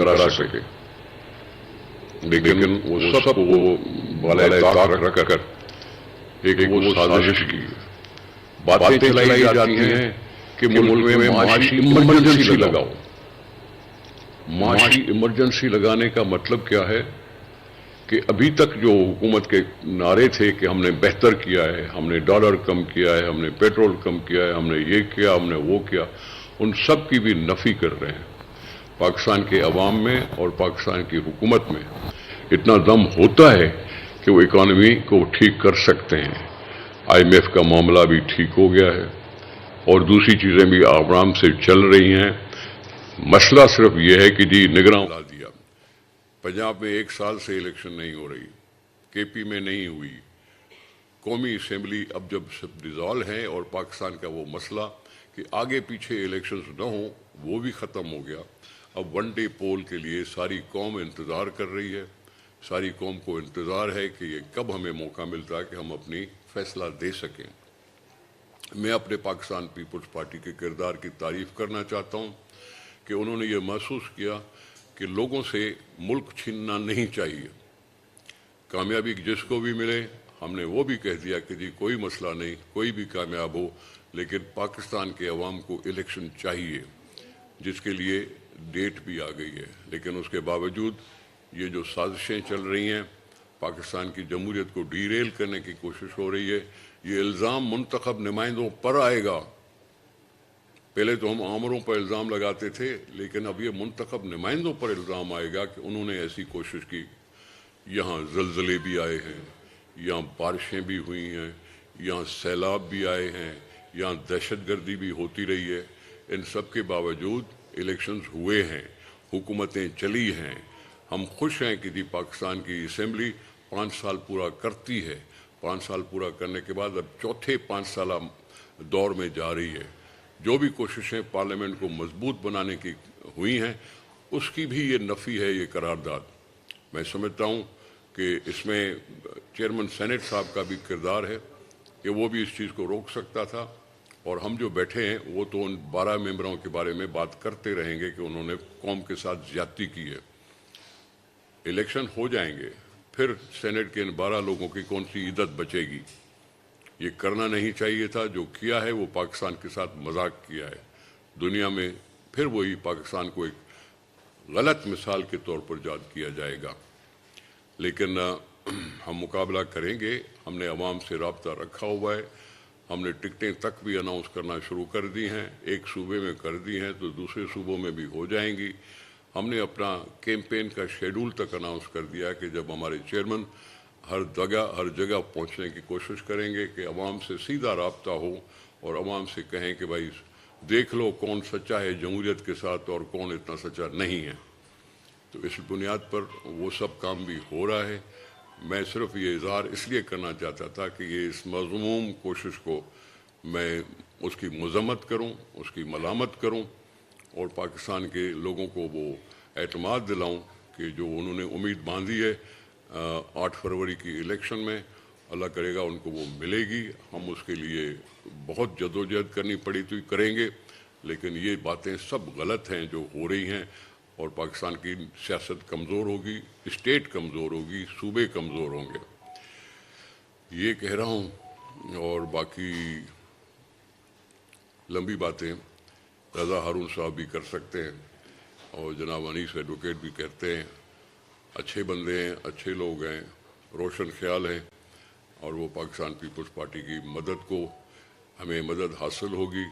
करा सके, लेकिन वो सबको बाले ताक रख कर एक वो साजिश की बातें चलाई जाती हैं कि मुल्क में माशी इमरजेंसी लगाओ। माशी इमरजेंसी लगाने का मतलब क्या है कि अभी तक जो हुकूमत के नारे थे कि हमने बेहतर किया है, हमने डॉलर कम किया है, हमने पेट्रोल कम किया है, हमने ये किया, हमने वो किया, उन सब की भी नफी कर रहे हैं। पाकिस्तान के अवाम में और पाकिस्तान की हुकूमत में इतना दम होता है कि वो इकॉनमी को ठीक कर सकते हैं। IMF का मामला भी ठीक हो गया है और दूसरी चीज़ें भी आराम से चल रही हैं। मसला सिर्फ ये है कि जी निगरान ला दिया। पंजाब में 1 साल से इलेक्शन नहीं हो रही, KP में नहीं हुई, कौमी असेंबली अब जब सब डिज़ॉल्व हैं और पाकिस्तान का वो मसला कि आगे पीछे इलेक्शंस न हो वो भी ख़त्म हो गया। अब 1 डे पोल के लिए सारी कौम इंतज़ार कर रही है। सारी कौम को इंतज़ार है कि ये कब हमें मौका मिलता है कि हम अपनी फैसला दे सकें। मैं अपने पाकिस्तान पीपल्स पार्टी के किरदार की तारीफ़ करना चाहता हूँ कि उन्होंने ये महसूस किया कि लोगों से मुल्क छीनना नहीं चाहिए। कामयाबी जिसको भी मिले हमने वो भी कह दिया कि जी कोई मसला नहीं, कोई भी कामयाब हो, लेकिन पाकिस्तान के अवाम को इलेक्शन चाहिए, जिसके लिए डेट भी आ गई है। लेकिन उसके बावजूद ये जो साजिशें चल रही हैं, पाकिस्तान की जमहूरियत को डीरेल करने की कोशिश हो रही है। ये इल्ज़ाम मुंतखब नुमाइंदों पर आएगा। पहले तो हम आमरों पर इल्ज़ाम लगाते थे, लेकिन अब ये मुंतखब नुमाइंदों पर इल्ज़ाम आएगा कि उन्होंने ऐसी कोशिश की। यहाँ ज़लज़ले भी आए हैं, यहाँ बारिशें भी हुई हैं, यहाँ सैलाब भी आए हैं, यहाँ दहशतगर्दी भी होती रही है। इन सब के बावजूद इलेक्शंस हुए हैं, हुकूमतें चली हैं। हम खुश हैं कि जी पाकिस्तान की असेंबली 5 साल पूरा करती है। 5 साल पूरा करने के बाद अब चौथे 5 साल दौर में जा रही है। जो भी कोशिशें पार्लियामेंट को मजबूत बनाने की हुई हैं, उसकी भी ये नफ़ी है, ये करारदाद। मैं समझता हूँ कि इसमें चेयरमैन सेनेट साहब का भी किरदार है कि वो भी इस चीज़ को रोक सकता था। और हम जो बैठे हैं वो तो उन 12 मेंबरों के बारे में बात करते रहेंगे कि उन्होंने कौम के साथ ज्यादती की है। इलेक्शन हो जाएंगे, फिर सेनेट के इन 12 लोगों की कौन सी इज्जत बचेगी। ये करना नहीं चाहिए था। जो किया है वो पाकिस्तान के साथ मजाक किया है। दुनिया में फिर वही पाकिस्तान को एक गलत मिसाल के तौर पर याद किया जाएगा। लेकिन हम मुकाबला करेंगे। हमने अवाम से रब्ता रखा हुआ है। हमने टिकटें तक भी अनाउंस करना शुरू कर दी हैं। एक सूबे में कर दी हैं तो दूसरे सूबों में भी हो जाएंगी। हमने अपना कैंपेन का शेड्यूल तक अनाउंस कर दिया कि जब हमारे चेयरमैन हर जगह पहुंचने की कोशिश करेंगे कि अवाम से सीधा रब्ता हो और अवाम से कहें कि भाई देख लो कौन सच्चा है जमहूरियत के साथ और कौन इतना सच्चा नहीं है। तो इस बुनियाद पर वो सब काम भी हो रहा है। मैं सिर्फ ये इज़हार इसलिए करना चाहता था कि ये इस मज़मूम कोशिश को मैं उसकी मज़म्मत करूं, उसकी मलामत करूं और पाकिस्तान के लोगों को वो एतमाद दिलाऊं कि जो उन्होंने उम्मीद बांधी है 8 फरवरी की इलेक्शन में, अल्लाह करेगा उनको वो मिलेगी। हम उसके लिए बहुत जदोजहद करनी पड़ी तो करेंगे, लेकिन ये बातें सब गलत हैं जो हो रही हैं और पाकिस्तान की सियासत कमज़ोर होगी, स्टेट कमज़ोर होगी, सूबे कमज़ोर होंगे। ये कह रहा हूँ और बाकी लंबी बातें रज़ा हारून साहब भी कर सकते हैं और जनाब अनीस एडवोकेट भी कहते हैं। अच्छे बंदे हैं, अच्छे लोग हैं, रोशन ख्याल हैं और वो पाकिस्तान पीपल्स पार्टी की मदद को हमें मदद हासिल होगी।